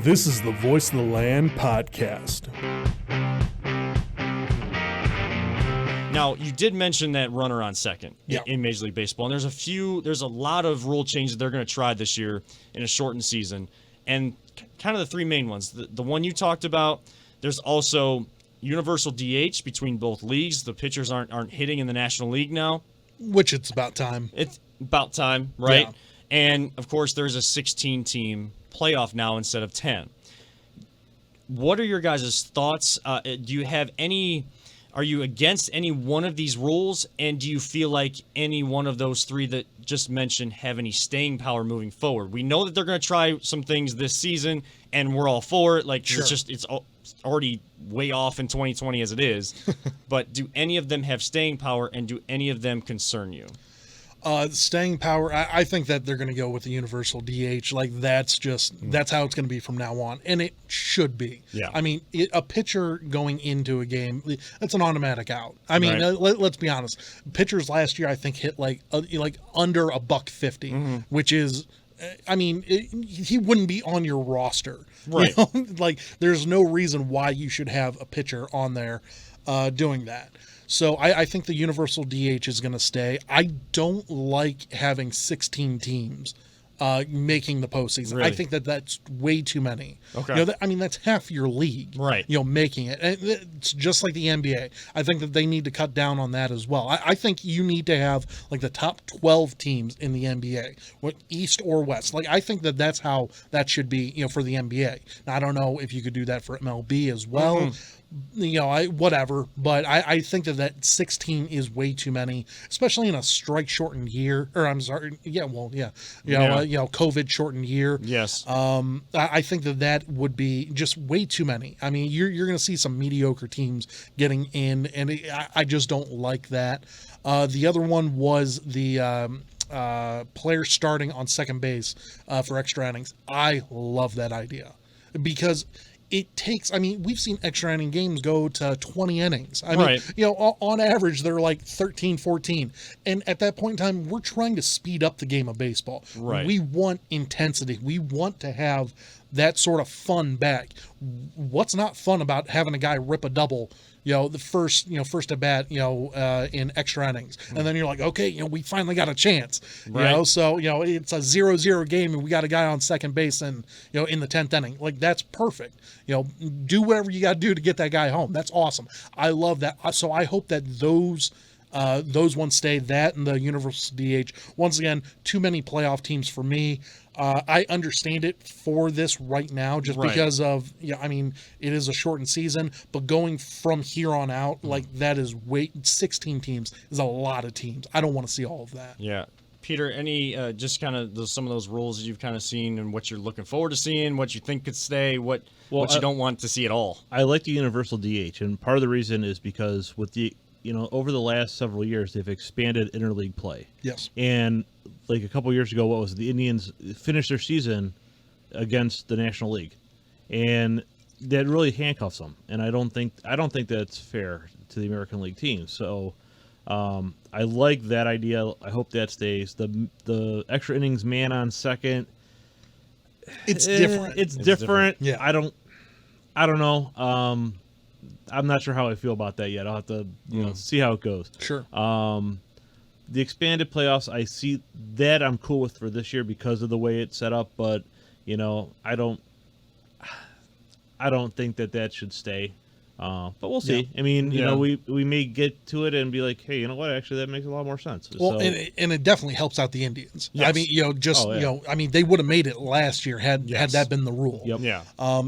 This is the Voice of the Land podcast. Now, you did mention that runner on second Yeah. in Major League Baseball, and there's a lot of rule changes they're going to try this year in a shortened season, and kind of the three main ones. The one you talked about, there's also universal DH between both leagues. The pitchers aren't hitting in the National League now. Which it's about time. It's about time, right? Yeah. And, of course, there's a 16-team playoff now instead of 10. What are your guys' thoughts? Do you have any... Are you against any one of these rules, and do you feel like any one of those three that just mentioned have any staying power moving forward? We know that they're going to try some things this season, and we're all for it. Like, Sure. it's already way off in 2020 as it is. But do any of them have staying power, and do any of them concern you? Staying power, I think that they're going to go with the universal DH. Like, that's how it's going to be from now on. And it should be. Yeah. I mean, a pitcher going into a game, that's an automatic out. I mean, Right. let's be honest. Pitchers last year, I think, hit like under $150, which is, I mean, he wouldn't be on your roster. Right. You know? Like, there's no reason why you should have a pitcher on there doing that. So I think the universal DH is going to stay. I don't like having 16 teams making the postseason. Really? I think that's way too many. Okay. That's half your league. Right. Making it. And it's just like the NBA. I think that they need to cut down on that as well. I think you need to have like the top 12 teams in the NBA, East or West. Like, I think that's how that should be, for the NBA. Now, I don't know if you could do that for MLB as well. Mm-hmm. Whatever, but I think that 16 is way too many, especially in a strike shortened year, or I'm sorry, COVID shortened year. Yes. I think that would be just way too many. I mean, you're going to see some mediocre teams getting in, and I just don't like that. The other one was the player starting on second base for extra innings. I love that idea because it takes, we've seen extra inning games go to 20 innings. Right. On average, they're like 13, 14. And at that point in time, we're trying to speed up the game of baseball. Right. We want intensity. We want to have that sort of fun back. What's not fun about having a guy rip a double, the first at bat, in extra innings. And then you're like, okay, we finally got a chance. Right. So, it's a 0-0 game and we got a guy on second base and, in the 10th inning. Like, that's perfect. Do whatever you got to do to get that guy home. That's awesome. I love that. So I hope that those ones stay, that and the universal DH. Once again, too many playoff teams for me. I understand it for this right now just Right. because of, it is a shortened season, but going from here on out, like, that is 16 teams is a lot of teams. I don't want to see all of that. Yeah. Peter, any just kind of some of those rules that you've kind of seen and what you're looking forward to seeing, what you think could stay, what you don't want to see at all? I like the universal DH, and part of the reason is because with the over the last several years, they've expanded interleague play. Yes. And like a couple years ago, the Indians finished their season against the National League, and that really handcuffs them. And I don't think that's fair to the American League teams. So I like that idea. I hope that stays. The extra innings man on second. It's different. It's different. Yeah. I don't know. I'm not sure how I feel about that yet. I'll have to see how it goes. Sure. The expanded playoffs, I see that I'm cool with for this year because of the way it's set up, but I don't think that should stay. But we'll see. Yeah. We may get to it and be like, hey, you know what? Actually, that makes a lot more sense. Well, and it definitely helps out the Indians. Yes. They would have made it last year had that been the rule. Yep. Yeah.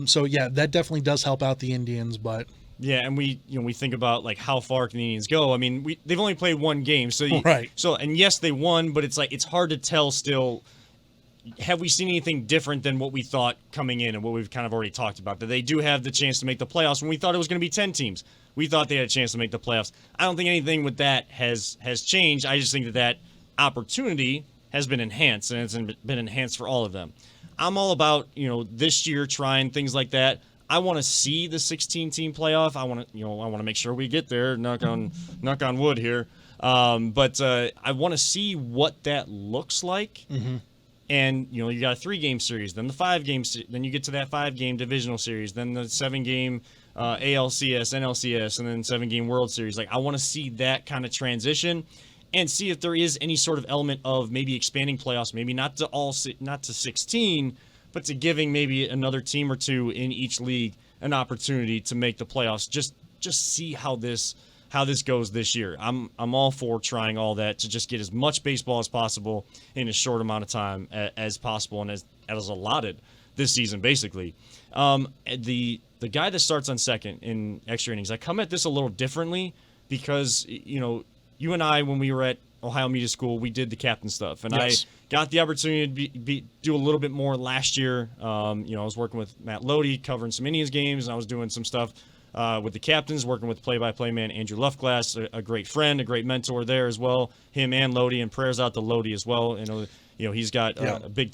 So yeah, that definitely does help out the Indians, but Yeah, and we think about like how far can the Indians go. They've only played one game, so right. So and yes, they won, but it's hard to tell still. Have we seen anything different than what we thought coming in and what we've kind of already talked about? That they do have the chance to make the playoffs when we thought it was going to be 10 teams. We thought they had a chance to make the playoffs. I don't think anything with that has changed. I just think that opportunity has been enhanced, and it's been enhanced for all of them. I'm all about this year trying things like that. I want to see the 16-team playoff. I want to make sure we get there. Knock on wood here. But I want to see what that looks like. Mm-hmm. And you got a 3-game series, then the 5-game, then you get to that 5-game divisional series, then the 7-game ALCS, NLCS, and then 7-game World Series. Like, I want to see that kind of transition, and see if there is any sort of element of maybe expanding playoffs, maybe not to 16, but to giving maybe another team or two in each league an opportunity to make the playoffs. Just see how this goes this year. I'm all for trying all that to just get as much baseball as possible in as short amount of time as possible and as allotted this season, basically. The guy that starts on second in extra innings, I come at this a little differently because, you and I, when we were at Ohio Media School, we did the captain stuff, and Yes. I got the opportunity to do a little bit more last year. I was working with Matt Lodi, covering some Indians games, and I was doing some stuff with the captains, working with play-by-play man Andrew Luftglass, a great friend, a great mentor there as well. Him and Lodi, and prayers out to Lodi as well. He's got a big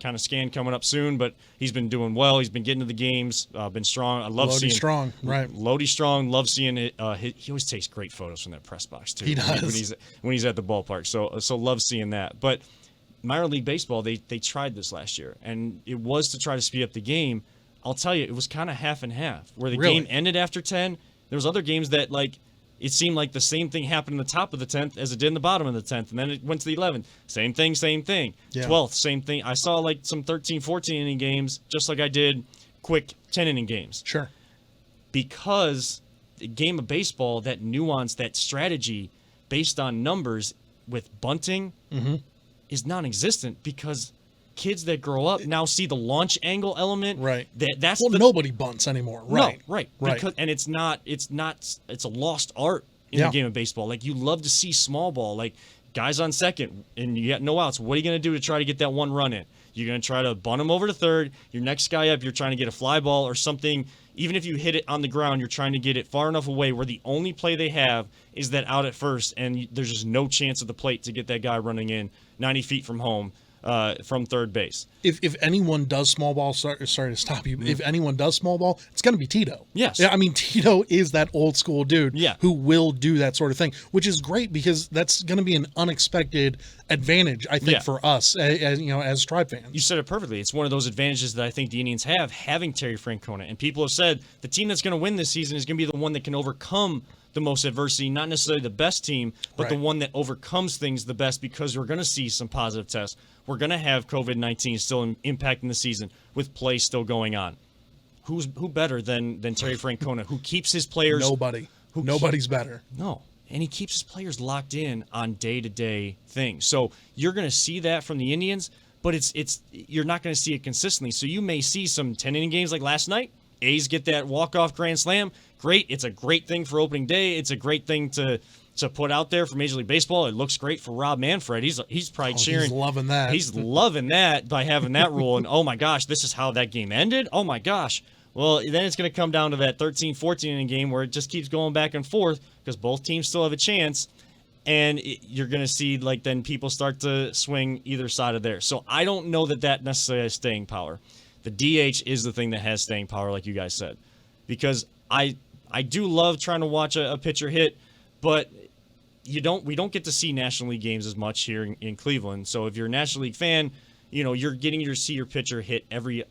kind of scan coming up soon, but he's been doing well. He's been getting to the games, been strong. I love Lodi seeing strong, right? Lodi strong. Love seeing it. He always takes great photos from that press box too. He does. when he's at the ballpark. So love seeing that. But minor league baseball, they tried this last year, and it was to try to speed up the game. I'll tell you, it was kind of half and half. Where the game ended after 10, there was other games that it seemed like the same thing happened in the top of the 10th as it did in the bottom of the 10th, and then it went to the 11th. Same thing. Yeah. 12th, same thing. I saw some 13, 14-inning games, just like I did quick 10-inning games. Sure. Because the game of baseball, that nuance, that strategy based on numbers with bunting is non-existent because kids that grow up now see the launch angle element. Right. That's nobody bunts anymore. Right. No, right. Right. Because, and it's a lost art in the game of baseball. Like, you love to see small ball, like guys on second and you got no outs. What are you going to do to try to get that one run in? You're going to try to bunt him over to third. Your next guy up, you're trying to get a fly ball or something. Even if you hit it on the ground, you're trying to get it far enough away where the only play they have is that out at first, and there's just no chance at the plate to get that guy running in 90 feet from home. From third base. If anyone does small ball, sorry to stop you. If anyone does small ball, it's going to be Tito. Yes. Yeah, I mean, Tito is that old school dude who will do that sort of thing, which is great because that's going to be an unexpected advantage, I think, for us as Tribe fans. You said it perfectly. It's one of those advantages that I think the Indians have, having Terry Francona. And people have said the team that's going to win this season is going to be the one that can overcome the most adversity, not necessarily the best team, but the one that overcomes things the best, because we're going to see some positive tests. We're going to have COVID-19 still impacting the season with play still going on. Who better than Terry Francona, who keeps his players... Nobody. Nobody's better. No. And he keeps his players locked in on day-to-day things. So you're going to see that from the Indians, but you're not going to see it consistently. So you may see some 10-inning games like last night. A's get that walk-off grand slam. Great. It's a great thing for opening day. It's a great thing to put out there for Major League Baseball. It looks great for Rob Manfred. He's probably cheering. He's loving that. He's loving that by having that rule. And, oh, my gosh, this is how that game ended? Oh, my gosh. Well, then it's going to come down to that 13, 14-inning game where it just keeps going back and forth because both teams still have a chance. And you're going to see, then people start to swing either side of there. So I don't know that necessarily has staying power. The DH is the thing that has staying power, like you guys said. Because I do love trying to watch a pitcher hit, but we don't get to see National League games as much here in Cleveland. So if you're a National League fan, you're getting to see your pitcher hit every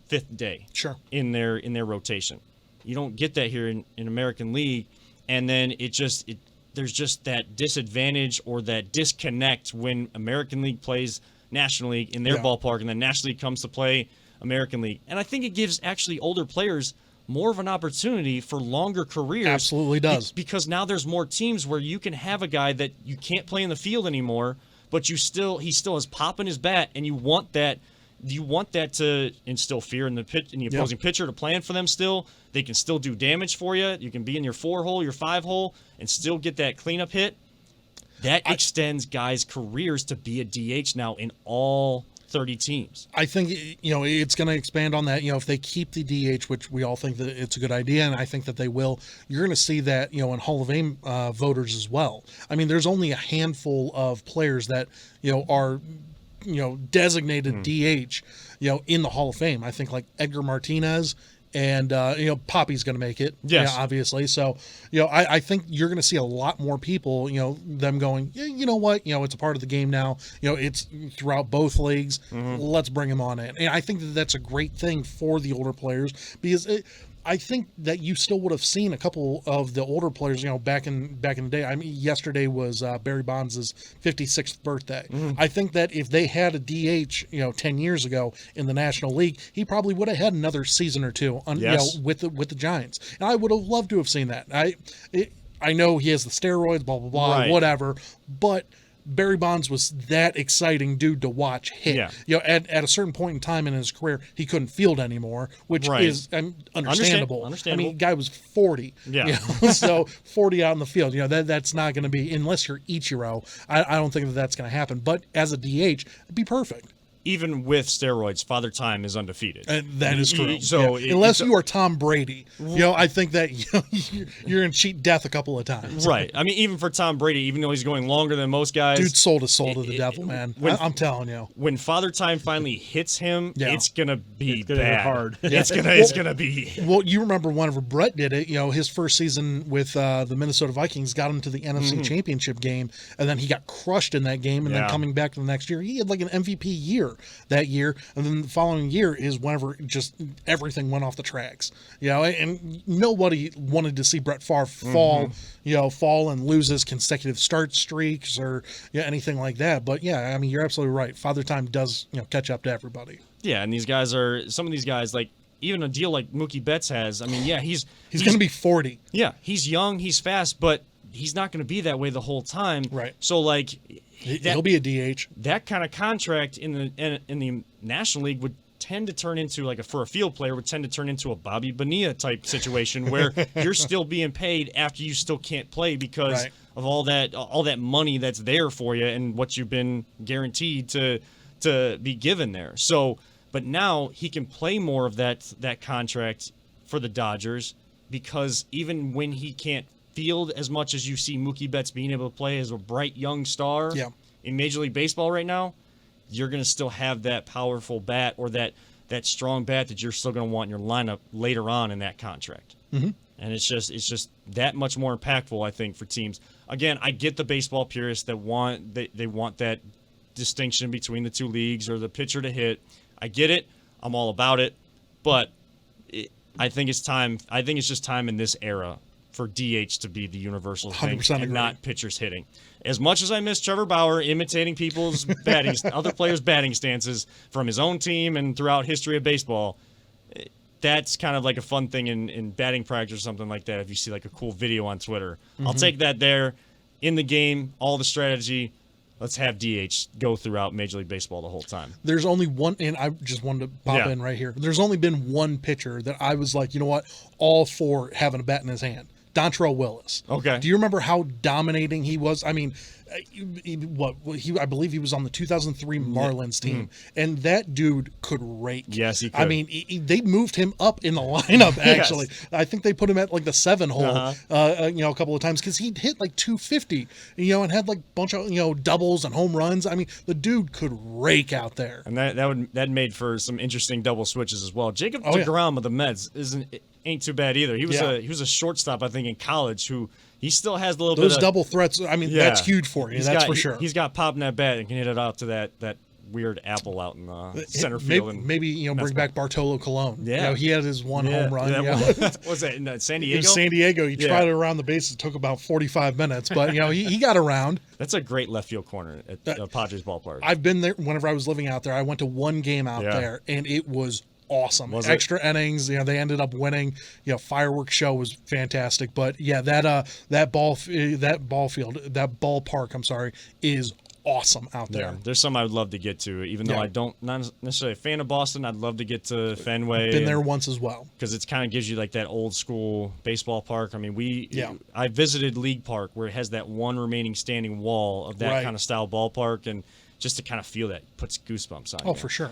fifth day. Sure. In their rotation. You don't get that here in American League, and then there's just that disadvantage or that disconnect when American League plays National League in their ballpark, and then National League comes to play American League. And I think it gives actually older players more of an opportunity for longer careers. Absolutely does. Because now there's more teams where you can have a guy that you can't play in the field anymore, but he still has pop in his bat, and you want that to instill fear in the opposing pitcher to plan for them still. They can still do damage for you. You can be in your 4-hole, your 5-hole, and still get that cleanup hit. That extends guys' careers to be a DH now in all 30 teams. I think it's going to expand on that. If they keep the DH, which we all think that it's a good idea, and I think that they will, you're going to see that in Hall of Fame voters as well. I mean, there's only a handful of players that are designated DH in the Hall of Fame. I think like Edgar Martinez and Poppy's going to make it. Yes. Yeah, obviously. So I think you're going to see a lot more people. Them going. Yeah, you know what? It's a part of the game now. It's throughout both leagues. Let's bring them on in. And I think that that's a great thing for the older players because I think that you still would have seen a couple of the older players, back in the day. I mean, yesterday was Barry Bonds' 56th birthday. I think that if they had a DH, 10 years ago in the National League, he probably would have had another season or two, Yes. with the Giants. And I would have loved to have seen that. I know he has the steroids, blah blah blah, Right. whatever, but Barry Bonds was that exciting dude to watch hit. Yeah. At a certain point in time in his career, he couldn't field anymore, which Right. is understandable. Understandable. I mean, guy was 40. Yeah. So 40 out in the field, that's not going to be, unless you're Ichiro, I don't think that that's going to happen. But as a DH, it'd be perfect. Even with steroids, Father Time is undefeated. And that is true. So unless you are Tom Brady, I think that you're going to cheat death a couple of times. right. I mean, even for Tom Brady, even though he's going longer than most guys, Dude sold his soul to the devil, man. I'm telling you. when Father Time finally hits him, Yeah. it's gonna be It's gonna hit bad. hard. It's gonna be. Well, you remember whenever Brett did it, his first season with the Minnesota Vikings got him to the NFC Championship game, and then he got crushed in that game, and then Yeah. coming back to the next year, he had like an MVP year that year, and then the following year is whenever just everything went off the tracks, and nobody wanted to see Brett Favre fall and lose his consecutive start streaks or anything like that. But yeah, I mean, you're absolutely right. Father Time does catch up to everybody. Yeah, and some of these guys, like even a deal like Mookie Betts has. I mean, yeah, he's He's going to be 40. Yeah, he's young, he's fast, but he's not going to be that way the whole time. Right. So like, He'll be a DH. that kind of contract in the National League would tend to turn into for a field player would tend to turn into a Bobby Bonilla type situation where you're still being paid after you still can't play because Right. of all that money that's there for you and what you've been guaranteed to be given there. So, but now he can play more of that contract for the Dodgers because even when he can't field as much as you see Mookie Betts being able to play as a bright young star Yeah. in Major League Baseball right now, you're going to still have that powerful bat or that strong bat that you're still going to want in your lineup later on in that contract. Mm-hmm. And it's just that much more impactful, I think, for teams. Again, I get the baseball purists that want they want that distinction between the two leagues or the pitcher to hit. I get it. I'm all about it. But I think it's time. I think it's just time in this era for DH to be the universal thing 100% and agree. not pitchers hitting. As much as I miss Trevor Bauer imitating people's other players' batting stances from his own team and throughout history of baseball, that's kind of like a fun thing in batting practice or something like that. If you see like a cool video on Twitter, I'll take that there. In the game, all the strategy. Let's have DH go throughout Major League Baseball the whole time. There's only one, and I just wanted to pop Yeah. in right here. There's only been one pitcher that I was like, you know what, all for having a bat in his hand. Dontrell Willis. Okay. Do you remember how dominating he was? I mean, I believe he was on the 2003 Marlins team, and that dude could rake. Yes, he could. I mean, they moved him up in the lineup. Actually, I think they put him at like the 7 hole, a couple of times because he'd hit like 250, and had like a bunch of doubles and home runs. I mean, the dude could rake out there. And that made for some interesting double switches as well. Jacob Oh, yeah. deGrom of the Mets ain't too bad either. He was Yeah. he was a shortstop, I think, in college who he still has a little Those bit of double threats. I mean, Yeah. that's huge for you. That's for sure. He's got pop in that bat and can hit it out to that weird apple out in the center field. Maybe bring back Bartolo Colon. Yeah. He had his one home run. Was that in San Diego? In San Diego, he Yeah. tried it around the bases. Took about 45 minutes, but he got around. That's a great left field corner at Padres ballpark. I've been there whenever I was living out there. I went to one game out Yeah. there, and it was awesome. Was it? Extra innings. They ended up winning. Fireworks show was fantastic. But yeah, that ballpark. I'm sorry, is awesome out there. Yeah, there's some I would love to get to, even though Yeah. I don't not necessarily a fan of Boston. I'd love to get to Fenway. Been there once as well. Because it kind of gives you like that old school baseball park. I mean, Yeah. I visited League Park where it has that one remaining standing wall of that Right. kind of style ballpark, and just to kind of feel that puts goosebumps on you. Oh, for sure.